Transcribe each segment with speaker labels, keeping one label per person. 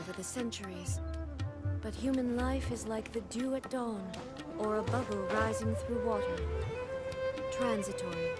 Speaker 1: over the centuries. But human life is like the dew at dawn, or a bubble rising through water. Transitory.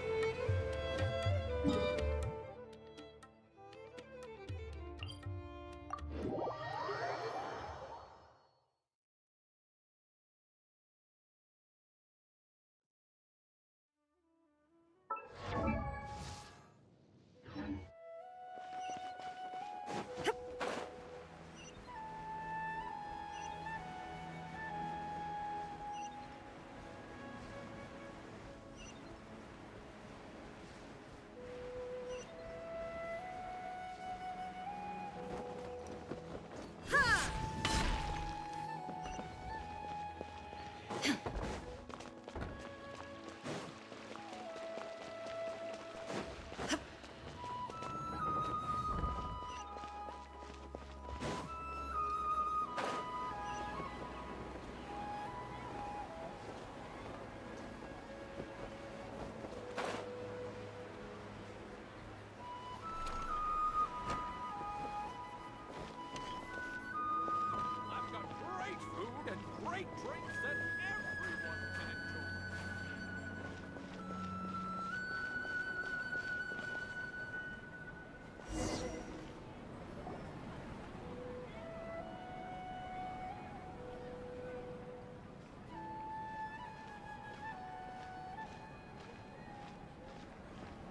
Speaker 2: I've got great food and great drinks that everyone can enjoy.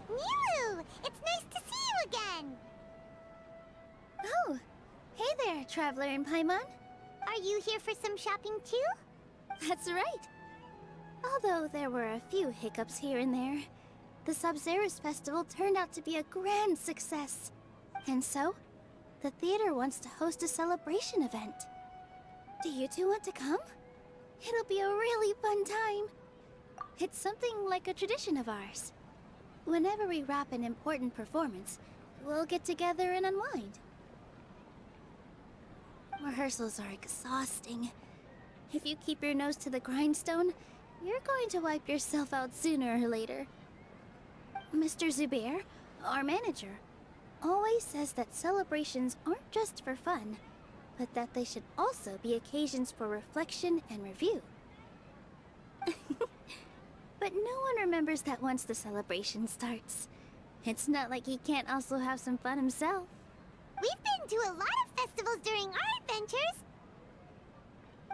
Speaker 3: Mew! It's nice to see you again!
Speaker 4: Oh, hey there, Traveler in Paimon.
Speaker 3: Are you here for some shopping too?
Speaker 4: That's right. Although there were a few hiccups here and there, the Sub-Zerus Festival turned out to be a grand success. And so, the theater wants to host a celebration event. Do you two want to come? It'll be a really fun time. It's something like a tradition of ours. Whenever we wrap an important performance, we'll get together and unwind. Rehearsals are exhausting. If you keep your nose to the grindstone, you're going to wipe yourself out sooner or later. Mr. Zubair, our manager, always says that celebrations aren't just for fun, but that they should also be occasions for reflection and review. But no one remembers that once the celebration starts. It's not like he can't also have some fun himself.
Speaker 3: We've been to a lot of festivals during our adventures.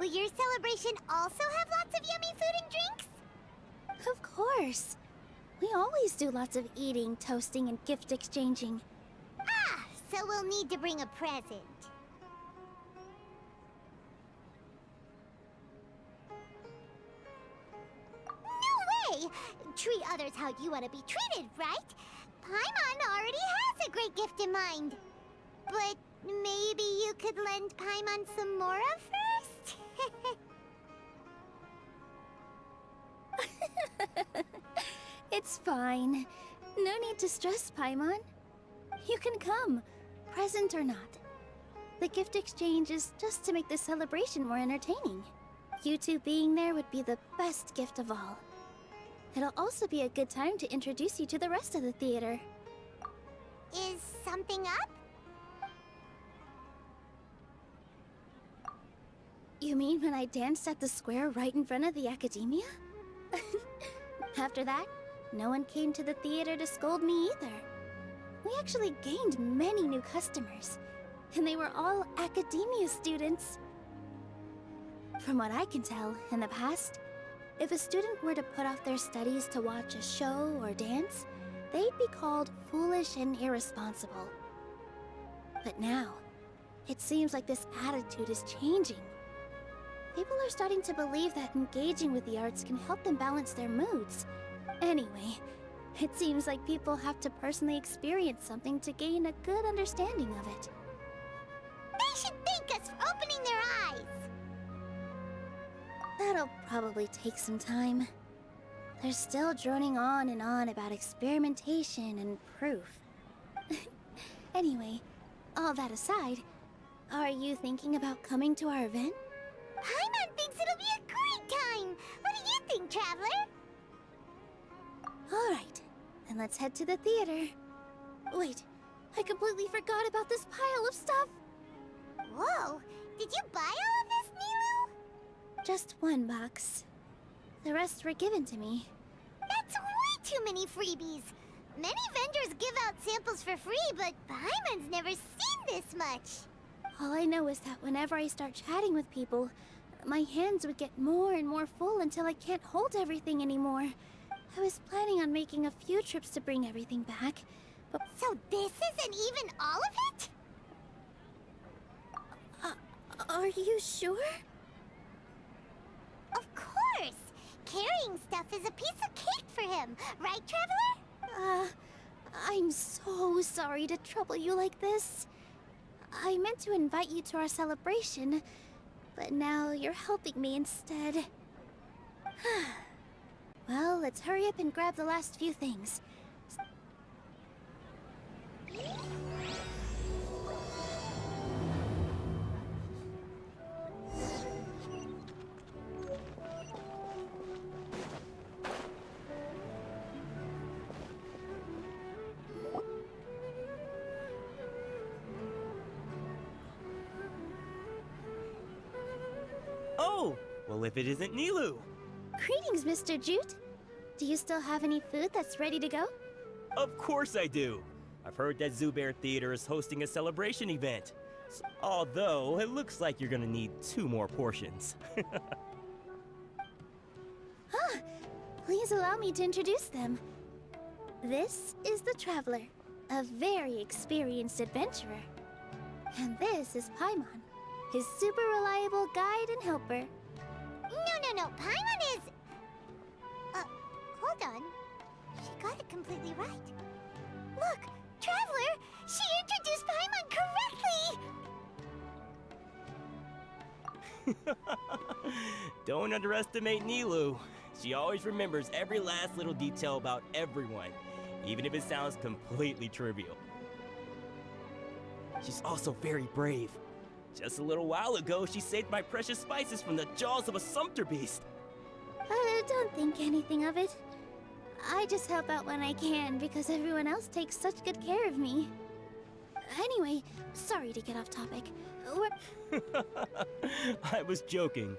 Speaker 3: Will your celebration also have lots of yummy food and drinks?
Speaker 4: Of course. We always do lots of eating, toasting, and gift exchanging.
Speaker 3: Ah, so we'll need to bring a present. No way! Treat others how you want to be treated, right? Paimon already has a great gift in mind. But maybe you could lend Paimon some more of first?
Speaker 4: It's fine. No need to stress, Paimon. You can come, present or not. The gift exchange is just to make the celebration more entertaining. You two being there would be the best gift of all. It'll also be a good time to introduce you to the rest of the theater.
Speaker 3: Is something up?
Speaker 4: You mean when I danced at the square right in front of the academia? After that, no one came to the theater to scold me either. We actually gained many new customers, and they were all academia students. From what I can tell, in the past, if a student were to put off their studies to watch a show or dance, they'd be called foolish and irresponsible. But now, it seems like this attitude is changing. People are starting to believe that engaging with the arts can help them balance their moods. Anyway, it seems like people have to personally experience something to gain a good understanding of it.
Speaker 3: They should thank us for opening their eyes!
Speaker 4: That'll probably take some time. They're still droning on and on about experimentation and proof. Anyway, all that aside, are you thinking about coming to our event?
Speaker 3: Paimon thinks it'll be a great time! What do you think, Traveler?
Speaker 4: Alright, then let's head to the theater. Wait, I completely forgot about this pile of stuff!
Speaker 3: Whoa! Did you buy all of this, Nilu?
Speaker 4: Just one box. The rest were given to me.
Speaker 3: That's way too many freebies. Many vendors give out samples for free, but Paimon's never seen this much.
Speaker 4: All I know is that whenever I start chatting with people, my hands would get more and more full until I can't hold everything anymore. I was planning on making a few trips to bring everything back, but...
Speaker 3: So this isn't even all of it?
Speaker 4: Are you sure?
Speaker 3: Of course! Carrying stuff is a piece of cake for him, right, Traveler?
Speaker 4: I'm so sorry to trouble you like this. I meant to invite you to our celebration, but now you're helping me instead. Well, let's hurry up and grab the last few things.
Speaker 5: Oh, well if it isn't Nilu.
Speaker 4: Greetings, Mr. Jute. Do you still have any food that's ready to go?
Speaker 5: Of course I do. I've heard that Zubair Theater is hosting a celebration event. Although, it looks like you're gonna need 2 more portions.
Speaker 4: Please allow me to introduce them. This is the Traveler, a very experienced adventurer. And this is Paimon, his super reliable guide and helper.
Speaker 3: No. Paimon is... hold on. She got it completely right. Look, Traveler! She introduced Paimon correctly!
Speaker 5: Don't underestimate Nilu. She always remembers every last little detail about everyone, even if it sounds completely trivial. She's also very brave. Just a little while ago, she saved my precious spices from the jaws of a sumpter beast.
Speaker 4: Don't think anything of it. I just help out when I can because everyone else takes such good care of me. Anyway, sorry to get off topic.
Speaker 5: I was joking.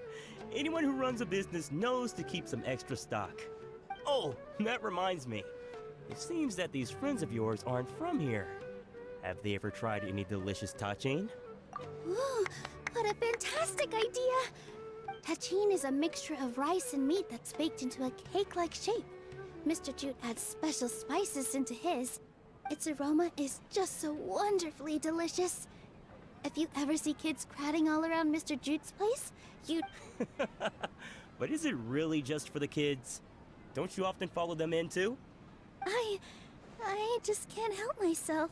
Speaker 5: Anyone who runs a business knows to keep some extra stock. Oh, that reminds me. It seems that these friends of yours aren't from here. Have they ever tried any delicious tachin?
Speaker 4: Ooh, what a fantastic idea! Tachin is a mixture of rice and meat that's baked into a cake-like shape. Mr. Jute adds special spices into his. Its aroma is just so wonderfully delicious. If you ever see kids crowding all around Mr. Jute's place, you'd...
Speaker 5: But is it really just for the kids? Don't you often follow them in too?
Speaker 4: I just can't help myself.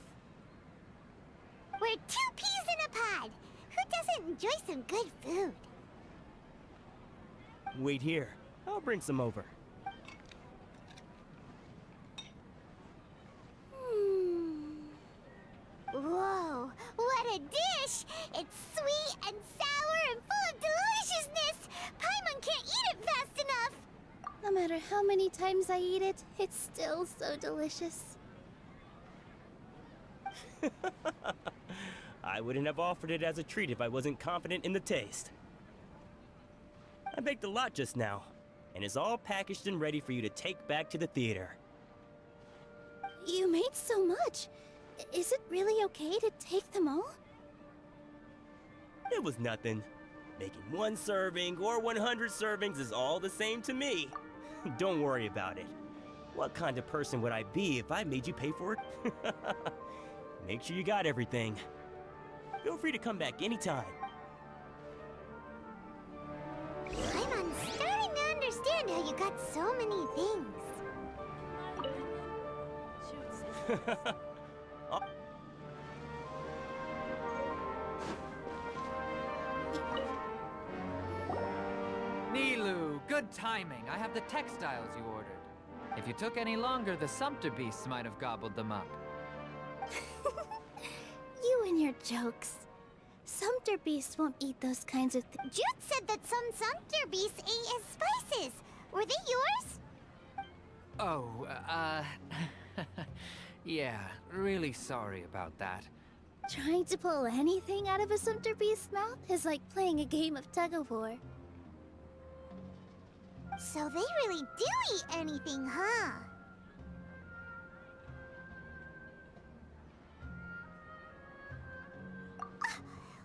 Speaker 3: We're 2 peas in a pod! Who doesn't enjoy some good food?
Speaker 5: Wait here. I'll bring some over.
Speaker 3: Whoa, what a dish! It's sweet and sour and full of deliciousness! Paimon can't eat it fast enough!
Speaker 4: No matter how many times I eat it, it's still so delicious.
Speaker 5: I wouldn't have offered it as a treat if I wasn't confident in the taste. I baked a lot just now, and it's all packaged and ready for you to take back to the theater.
Speaker 4: You made so much. Is it really okay to take them all?
Speaker 5: It was nothing. Making 1 serving or 100 servings is all the same to me. Don't worry about it. What kind of person would I be if I made you pay for it? Make sure you got everything. Feel free to come back anytime.
Speaker 3: Paimon's starting to understand how you got so many things.
Speaker 2: Nilu, good timing. I have the textiles you ordered. If you took any longer, the sumpter beasts might have gobbled them up.
Speaker 4: You and your jokes. Sumpter beasts won't eat those kinds of things.
Speaker 3: Jude said that some sumpter beasts ate his spices. Were they yours?
Speaker 2: Oh, yeah, really sorry about that.
Speaker 4: Trying to pull anything out of a Sumter Beast's mouth is like playing a game of tug-of-war.
Speaker 3: So they really do eat anything, huh?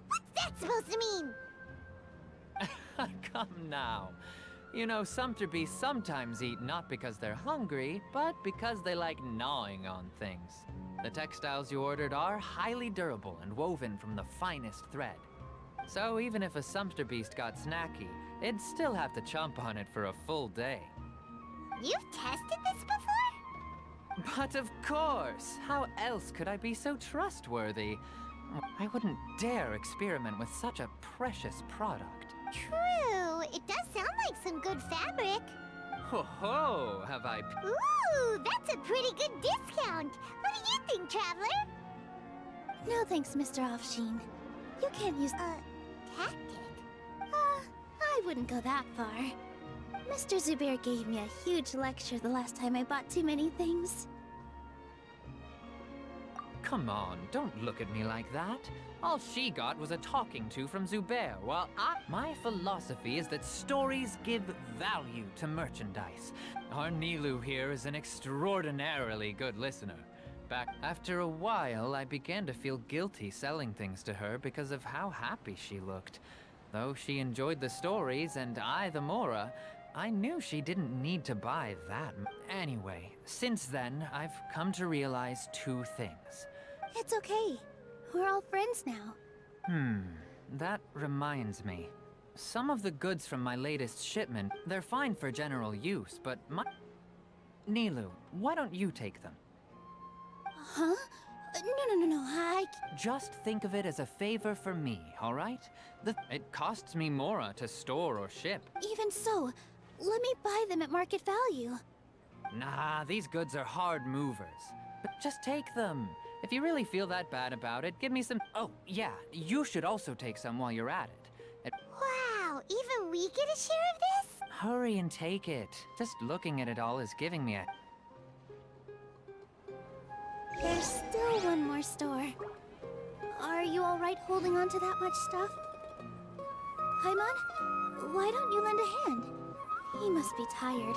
Speaker 3: What's that supposed to mean?
Speaker 2: Come now. You know, Sumter bees sometimes eat not because they're hungry, but because they like gnawing on things. The textiles you ordered are highly durable and woven from the finest thread. So even if a Sumter beast got snacky, it'd still have to chomp on it for a full day.
Speaker 3: You've tested this before?
Speaker 2: But of course! How else could I be so trustworthy? I wouldn't dare experiment with such a precious product.
Speaker 3: True. It does sound like some good fabric.
Speaker 2: Ho ho! Have I...
Speaker 3: Ooh, that's a pretty good discount. What do you think, Traveler?
Speaker 4: No thanks, Mr. Offsheen. You can't use...
Speaker 3: Tactic?
Speaker 4: I wouldn't go that far. Mr. Zubair gave me a huge lecture the last time I bought too many things.
Speaker 2: Come on, don't look at me like that. All she got was a talking to from Zubair, while my philosophy is that stories give value to merchandise. Our Nilu here is an extraordinarily good listener. Back after a while, I began to feel guilty selling things to her because of how happy she looked. Though she enjoyed the stories and I the Mora, I knew she didn't need to buy that. Anyway, since then, I've come to realize two things.
Speaker 4: It's okay. We're all friends now.
Speaker 2: That reminds me. Some of the goods from my latest shipment, they're fine for general use, but Nilu, why don't you take them?
Speaker 4: Huh? No,
Speaker 2: Just think of it as a favor for me, all right? It costs me Mora to store or ship.
Speaker 4: Even so, let me buy them at market value.
Speaker 2: Nah, these goods are hard movers. But just take them. If you really feel that bad about it, give me some... Oh, yeah, you should also take some while you're at it.
Speaker 3: Wow, even we get a share of this?
Speaker 2: Hurry and take it. Just looking at it all is giving me a...
Speaker 4: There's still one more store. Are you alright holding on to that much stuff? Paimon, why don't you lend a hand? He must be tired.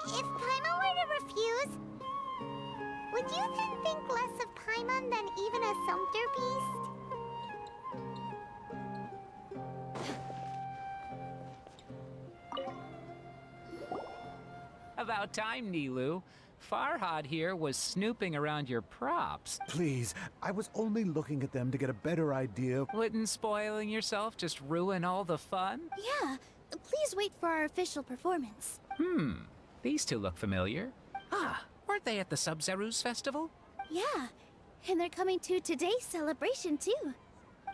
Speaker 3: If Paimon were to refuse, would you then think less of Paimon than even a Sumter beast?
Speaker 6: About time, Nilu. Farhad here was snooping around your props.
Speaker 7: Please, I was only looking at them to get a better idea.
Speaker 6: Wouldn't spoiling yourself just ruin all the fun?
Speaker 4: Yeah, please wait for our official performance.
Speaker 6: These two look familiar. Ah, weren't they at the Sub-Zerus festival?
Speaker 4: Yeah, and they're coming to today's celebration too.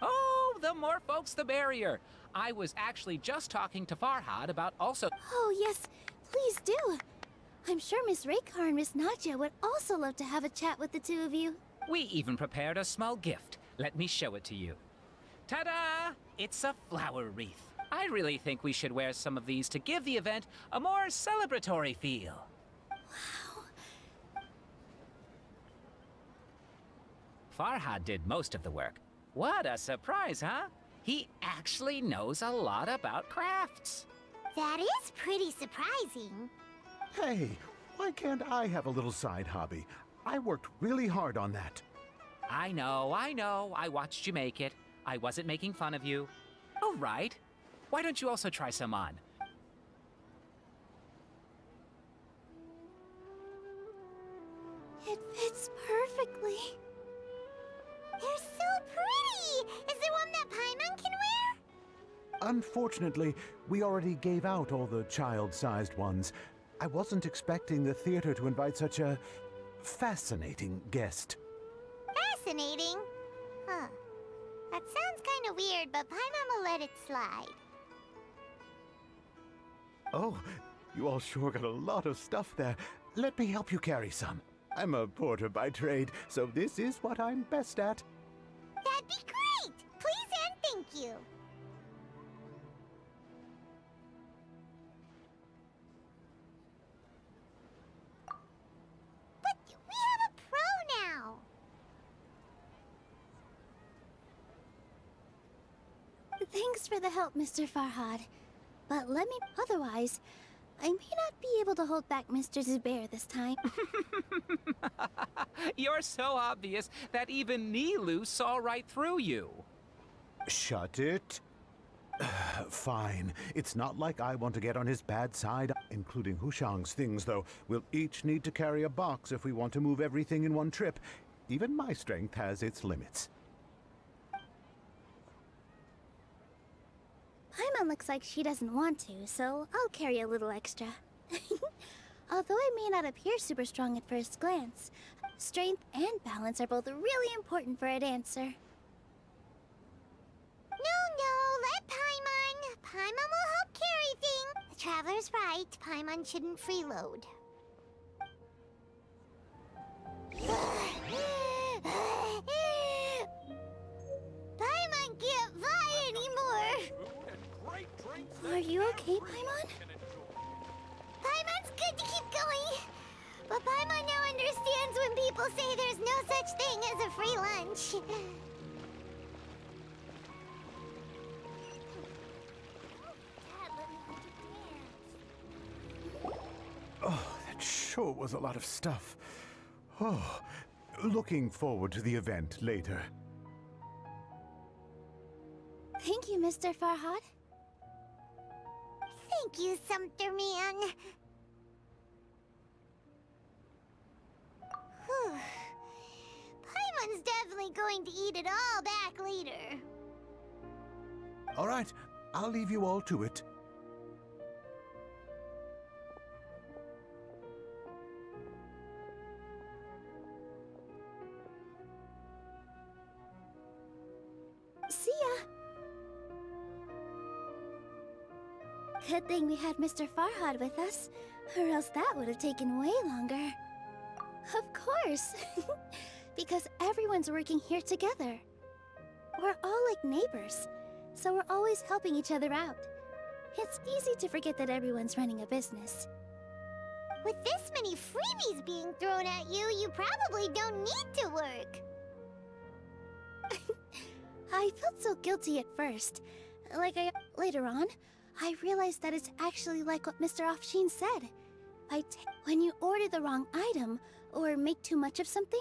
Speaker 6: Oh, the more folks the merrier. I was actually just talking to Farhad about also...
Speaker 4: Oh yes, please do. I'm sure Miss Raykar and Miss Nadja would also love to have a chat with the two of you.
Speaker 6: We even prepared a small gift. Let me show it to you. Ta-da! It's a flower wreath. I really think we should wear some of these to give the event a more celebratory feel.
Speaker 4: Wow.
Speaker 6: Farhad did most of the work. What a surprise, huh? He actually knows a lot about crafts.
Speaker 3: That is pretty surprising.
Speaker 7: Hey, why can't I have a little side hobby? I worked really hard on that.
Speaker 6: I know. I watched you make it. I wasn't making fun of you. All right. Why don't you also try some on?
Speaker 4: It fits perfectly.
Speaker 3: They're so pretty! Is there one that Paimon can wear?
Speaker 7: Unfortunately, we already gave out all the child-sized ones. I wasn't expecting the theater to invite such a fascinating guest.
Speaker 3: Fascinating? Huh. That sounds kind of weird, but Paimon will let it slide.
Speaker 7: Oh, you all sure got a lot of stuff there. Let me help you carry some. I'm a porter by trade, so this is what I'm best at.
Speaker 3: That'd be great! Please and thank you. But we have a pro now.
Speaker 4: Thanks for the help, Mr. Farhad. But let me... Otherwise, I may not be able to hold back Mr. Zubair this time.
Speaker 6: You're so obvious that even Nilu saw right through you.
Speaker 7: Shut it. Fine. It's not like I want to get on his bad side, including Hushang's things, though. We'll each need to carry a box if we want to move everything in one trip. Even my strength has its limits.
Speaker 4: Paimon looks like she doesn't want to, so I'll carry a little extra. Although I may not appear super strong at first glance, strength and balance are both really important for a dancer.
Speaker 3: No, let Paimon. Paimon will help carry things. The Traveler's right. Paimon shouldn't freeload. Paimon can't fly anymore.
Speaker 4: Are you okay, Paimon?
Speaker 3: Paimon's good to keep going. But Paimon now understands when people say there's no such thing as a free lunch.
Speaker 7: Oh, that sure was a lot of stuff. Oh, looking forward to the event later.
Speaker 4: Thank you, Mr. Farhad.
Speaker 3: Thank you, Sumpter Man. Whew. Paimon's definitely going to eat it all back later.
Speaker 7: All right, I'll leave you all to it.
Speaker 4: See ya! Good thing we had Mr. Farhad with us, or else that would have taken way longer. Of course! Because everyone's working here together. We're all like neighbors, so we're always helping each other out. It's easy to forget that everyone's running a business.
Speaker 3: With this many freebies being thrown at you, you probably don't need to work.
Speaker 4: I felt so guilty at first. Later on, I realized that it's actually like what Mr. Afshin said. When you order the wrong item, or make too much of something,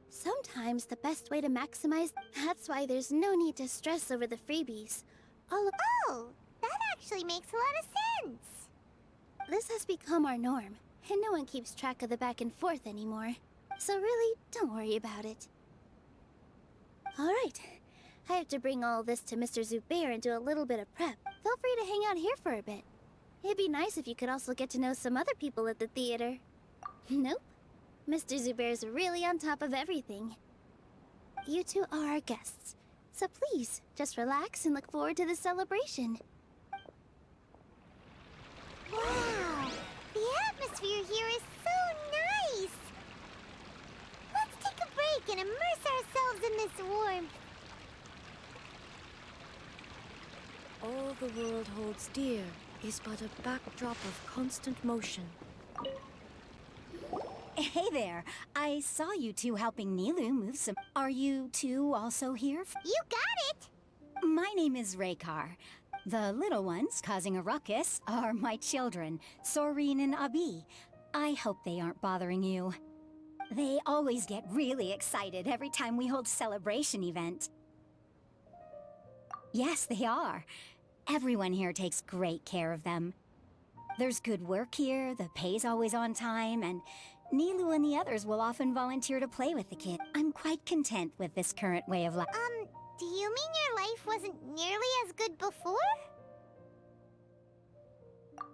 Speaker 4: sometimes the best way to maximize... That's why there's no need to stress over the freebies.
Speaker 3: Oh, that actually makes a lot of sense.
Speaker 4: This has become our norm, and no one keeps track of the back and forth anymore. So really, don't worry about it. Alright, I have to bring all this to Mr. Zubair and do a little bit of prep. Feel free to hang out here for a bit. It'd be nice if you could also get to know some other people at the theater. Nope. Mr. Zubair's really on top of everything. You two are our guests, so please, just relax and look forward to the celebration.
Speaker 3: Wow, the atmosphere here is so nice. Let's take a break and immerse ourselves in this warmth.
Speaker 1: All the world holds dear is but a backdrop of constant motion.
Speaker 8: Hey there. I saw you two helping Nilu move some... Are you two also here?
Speaker 3: You got it!
Speaker 8: My name is Raykar. The little ones causing a ruckus are my children, Soreen and Abi. I hope they aren't bothering you. They always get really excited every time we hold a celebration event. Yes, they are. Everyone here takes great care of them. There's good work here, the pay's always on time, and Nilu and the others will often volunteer to play with the kid. I'm quite content with this current way of life.
Speaker 3: Do you mean your life wasn't nearly as good before?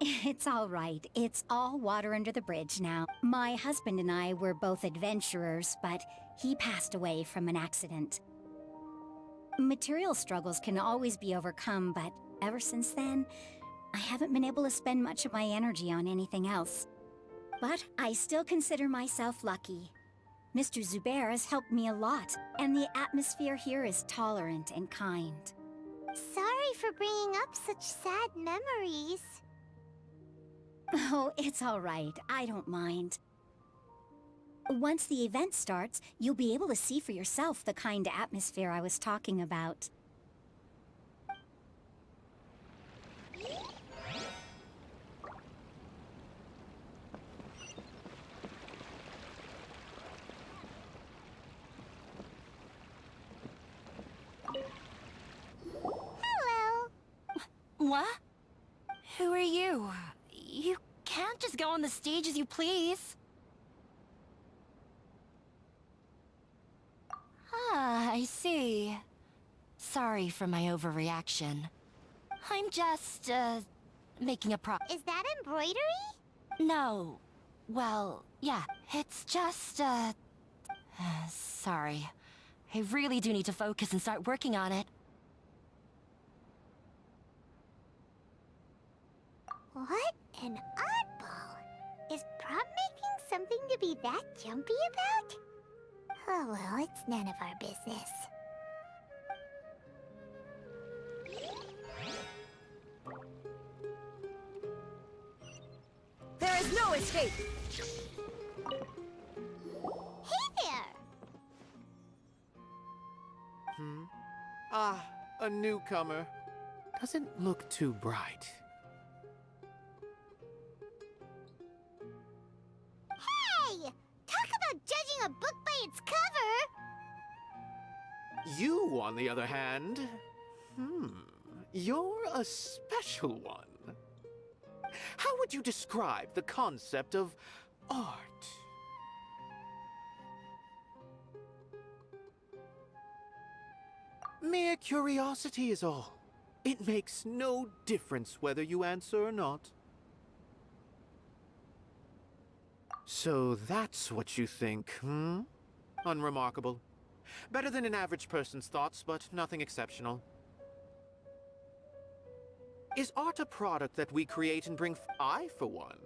Speaker 8: It's all right. It's all water under the bridge now. My husband and I were both adventurers, but he passed away from an accident. Material struggles can always be overcome, but ever since then, I haven't been able to spend much of my energy on anything else. But I still consider myself lucky. Mr. Zubair has helped me a lot, and the atmosphere here is tolerant and kind.
Speaker 3: Sorry for bringing up such sad memories.
Speaker 8: Oh, it's all right. I don't mind. Once the event starts, you'll be able to see for yourself the kind of atmosphere I was talking about.
Speaker 3: Hello.
Speaker 9: What? Who are you? You can't just go on the stage as you please. Ah, I see. Sorry for my overreaction. I'm just, making a
Speaker 3: Is that embroidery?
Speaker 9: No. Well, yeah, it's just, sorry. I really do need to focus and start working on it.
Speaker 3: What an oddball. Is prop making something to be that jumpy about? Oh well, it's none of our business.
Speaker 1: There is no escape!
Speaker 3: Hey there!
Speaker 10: Ah, a newcomer. Doesn't look too bright.
Speaker 3: Hey! Talk about judging a book by its cover!
Speaker 10: You, on the other hand, you're a special one. How would you describe the concept of art? Mere curiosity is all. It makes no difference whether you answer or not. So that's what you think, Unremarkable. Better than an average person's thoughts, but nothing exceptional. Is art a product that we create and bring I, for one?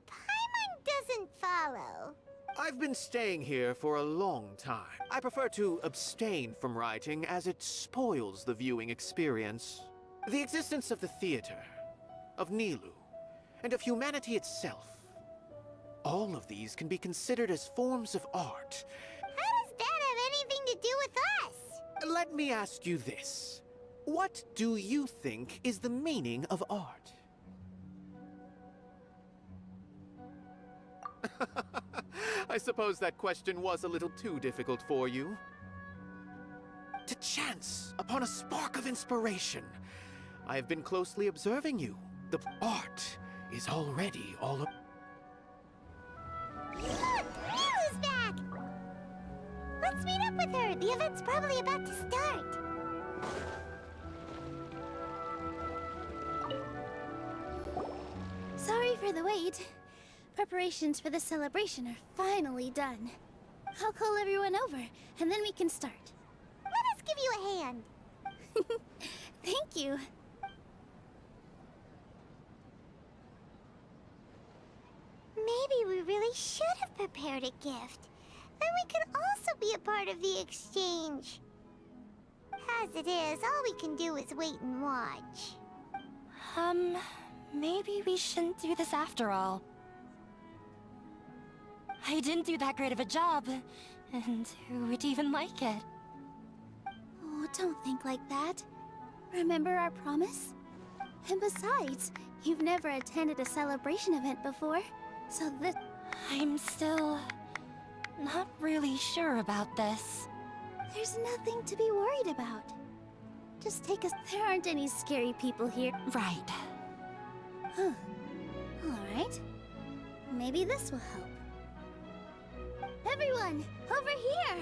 Speaker 3: Paimon doesn't follow.
Speaker 10: I've been staying here for a long time. I prefer to abstain from writing as it spoils the viewing experience. The existence of the theater, of Nilu, and of humanity itself. All of these can be considered as forms of art.
Speaker 3: How does that have anything to do with us?
Speaker 10: Let me ask you this. What do you think is the meaning of art? I suppose that question was a little too difficult for you. To chance upon a spark of inspiration. I have been closely observing you. The art is already all up.
Speaker 3: Look! Nilu's back! Let's meet up with her. The event's probably about to start.
Speaker 4: Sorry for the wait. Preparations for the celebration are finally done. I'll call everyone over, and then we can start.
Speaker 3: Let us give you a hand.
Speaker 4: Thank you.
Speaker 3: Maybe we really should have prepared a gift. Then we could also be a part of the exchange. As it is, all we can do is wait and watch.
Speaker 9: Maybe we shouldn't do this after all. I didn't do that great of a job, and who would even like it?
Speaker 4: Oh, don't think like that. Remember our promise? And besides, you've never attended a celebration event before, so this...
Speaker 9: I'm still not really sure about this.
Speaker 4: There's nothing to be worried about. Just take us... There aren't any scary people here.
Speaker 9: Right.
Speaker 4: Huh. Alright. Maybe this will help. Everyone, over here!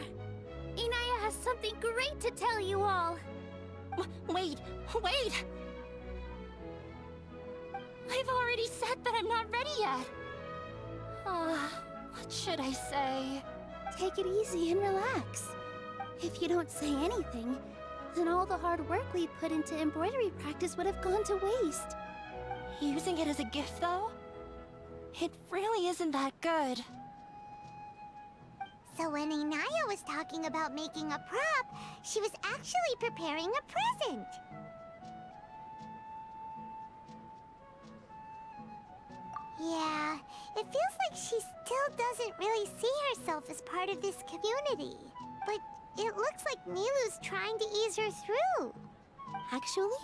Speaker 4: Inaya has something great to tell you all!
Speaker 9: Wait! I've already said that I'm not ready yet! What should I say?
Speaker 4: Take it easy and relax. If you don't say anything, then all the hard work we put into embroidery practice would have gone to waste.
Speaker 9: Using it as a gift, though? It really isn't that good.
Speaker 3: So when Inaya was talking about making a prop, she was actually preparing a present. Yeah, it feels like she still doesn't really see herself as part of this community. But it looks like Nilu's trying to ease her through.
Speaker 4: Actually,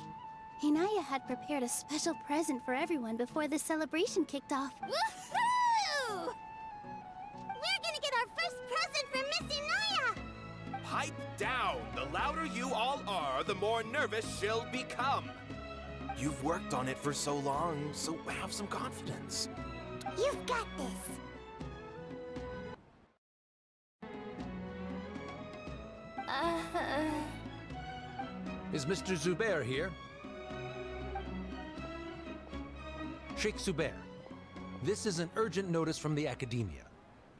Speaker 4: Inaya had prepared a special present for everyone before the celebration kicked off.
Speaker 3: Woohoo! We're gonna get our first present from Miss Inaya!
Speaker 11: Pipe down! The louder you all are, the more nervous she'll become. You've worked on it for so long, so have some confidence.
Speaker 3: You've got this.
Speaker 12: Is Mr. Zubair here? Sheikh Zubair, this is an urgent notice from the Academia.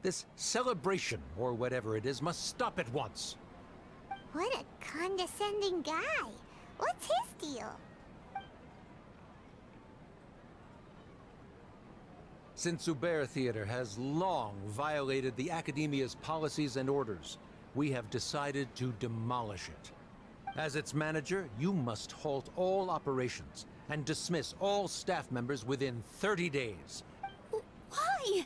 Speaker 12: This celebration, or whatever it is, must stop at once.
Speaker 3: What a condescending guy. What's his deal?
Speaker 12: Since Zubair Theater has long violated the Academia's policies and orders, we have decided to demolish it. As its manager, you must halt all operations and dismiss all staff members within 30 days.
Speaker 4: Why?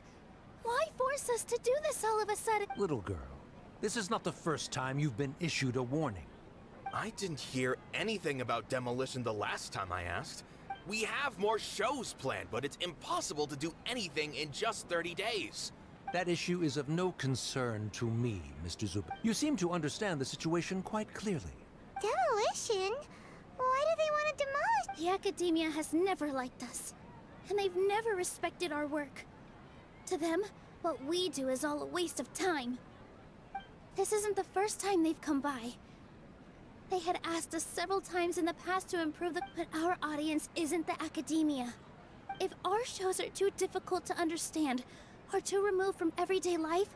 Speaker 4: Why force us to do this all of a sudden?
Speaker 12: Little girl, this is not the first time you've been issued a warning.
Speaker 11: I didn't hear anything about demolition the last time I asked. We have more shows planned, but it's impossible to do anything in just 30 days.
Speaker 12: That issue is of no concern to me, Mr. Zubair. You seem to understand the situation quite clearly.
Speaker 3: Demolition? Why do they want to demolish?
Speaker 4: The Academia has never liked us, and they've never respected our work. To them, what we do is all a waste of time. This isn't the first time they've come by. They had asked us several times in the past to improve but our audience isn't the Academia. If our shows are too difficult to understand, or too removed from everyday life,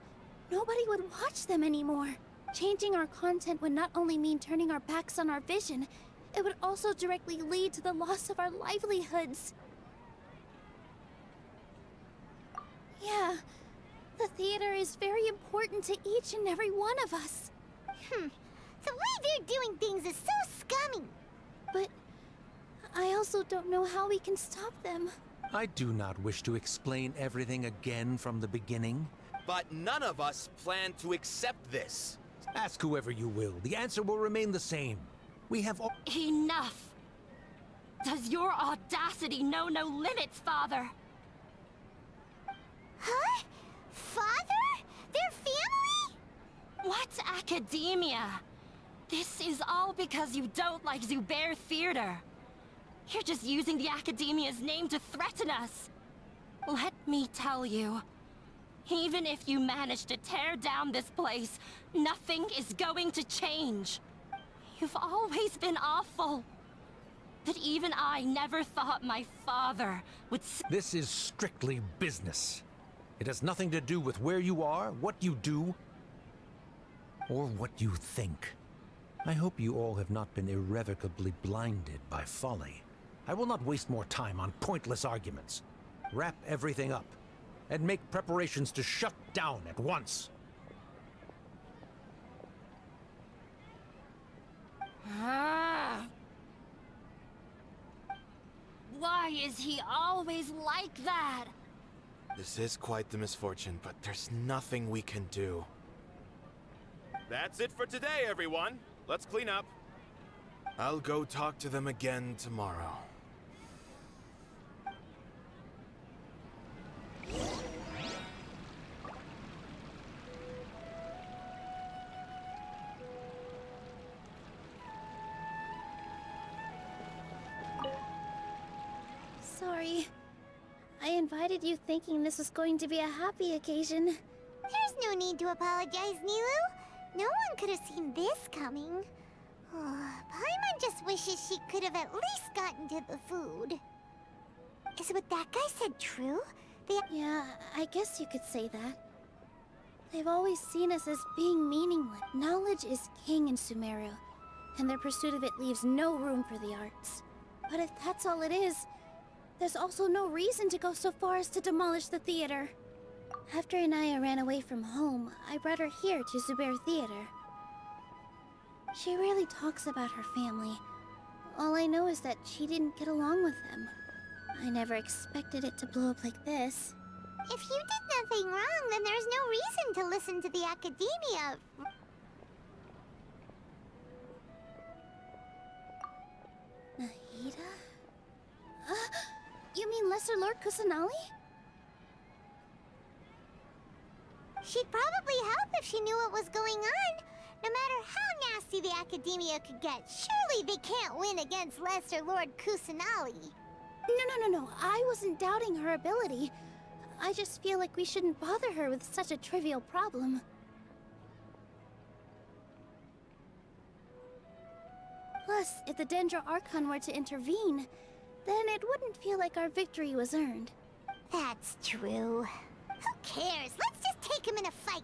Speaker 4: nobody would watch them anymore. Changing our content would not only mean turning our backs on our vision, it would also directly lead to the loss of our livelihoods. Yeah, the theater is very important to each and every one of us.
Speaker 3: The way they're doing things is so scummy.
Speaker 4: But I also don't know how we can stop them.
Speaker 12: I do not wish to explain everything again from the beginning.
Speaker 11: But none of us plan to accept this.
Speaker 12: Ask whoever you will. The answer will remain the same. We have all—
Speaker 9: Enough! Does your audacity know no limits, Father?
Speaker 3: Huh? Father? Their family?
Speaker 9: What academia? This is all because you don't like Zubair Theater. You're just using the Academia's name to threaten us. Let me tell you, even if you manage to tear down this place, nothing is going to change. You've always been awful. But even I never thought my father would
Speaker 12: This is strictly business. It has nothing to do with where you are, what you do, or what you think. I hope you all have not been irrevocably blinded by folly. I will not waste more time on pointless arguments. Wrap everything up, and make preparations to shut down at once.
Speaker 9: Why is he always like that?
Speaker 11: This is quite the misfortune, but there's nothing we can do. That's it for today, everyone. Let's clean up. I'll go talk to them again tomorrow.
Speaker 4: Sorry. I invited you thinking this was going to be a happy occasion.
Speaker 3: There's no need to apologize, Nilu. No one could have seen this coming. Paimon just wishes she could have at least gotten to the food. Is what that guy said true?
Speaker 4: Yeah, I guess you could say that. They've always seen us as being meaningless. Knowledge is king in Sumeru, and their pursuit of it leaves no room for the arts. But if that's all it is, there's also no reason to go so far as to demolish the theater. After Inaya ran away from home, I brought her here to Zubair Theater. She rarely talks about her family. All I know is that she didn't get along with them. I never expected it to blow up like this.
Speaker 3: If you did nothing wrong, then there's no reason to listen to the Academia.
Speaker 4: Nahida? Lesser Lord Kusanali?
Speaker 3: She'd probably help if she knew what was going on. No matter how nasty the Academia could get, surely they can't win against Lesser Lord Kusanali.
Speaker 4: No. I wasn't doubting her ability. I just feel like we shouldn't bother her with such a trivial problem. Plus, if the Dendro Archon were to intervene, then it wouldn't feel like our victory was earned.
Speaker 3: That's true. Who cares? Let's just take him in a fight.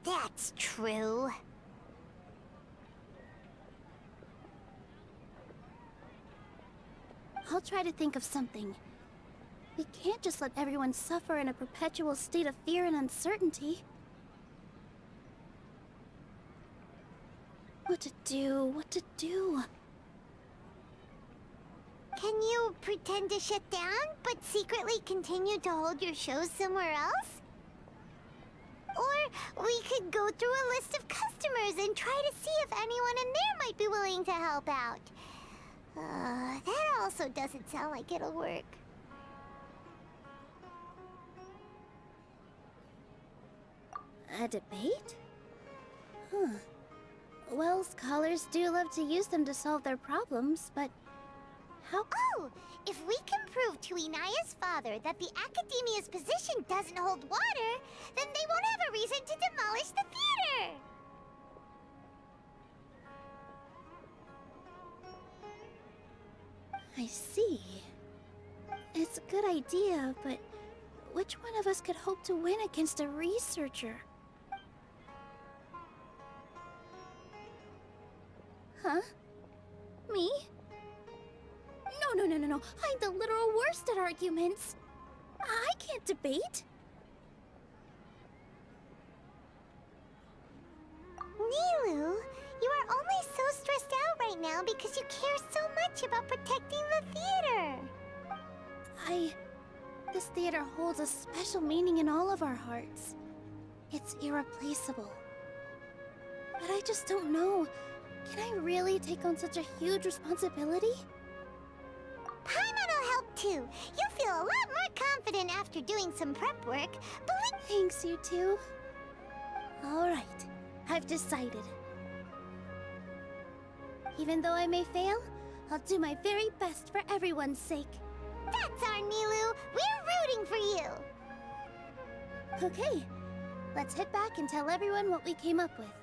Speaker 3: That's true.
Speaker 4: I'll try to think of something. We can't just let everyone suffer in a perpetual state of fear and uncertainty. What to do?
Speaker 3: Can you pretend to shut down, but secretly continue to hold your shows somewhere else? Or we could go through a list of customers and try to see if anyone in there might be willing to help out. That also doesn't sound like it'll work.
Speaker 4: A debate? Huh. Well, scholars do love to use them to solve their problems, but how...
Speaker 3: Oh! If we can prove to Inaya's father that the Academia's position doesn't hold water, then they won't have a reason to demolish the theater!
Speaker 4: I see. It's a good idea, but which one of us could hope to win against a researcher? Huh? Me? No. I'm the literal worst at arguments. I can't debate.
Speaker 3: Nilu, you are only so stressed out right now because you care so much about protecting the theater.
Speaker 4: This theater holds a special meaning in all of our hearts. It's irreplaceable. But I just don't know. Can I really take on such a huge responsibility?
Speaker 3: Paimon will help too. You'll feel a lot more confident after doing some prep work.
Speaker 4: Thanks, you two. Alright, I've decided. Even though I may fail, I'll do my very best for everyone's sake.
Speaker 3: That's our Nilu! We're rooting for you!
Speaker 4: Okay, let's head back and tell everyone what we came up with.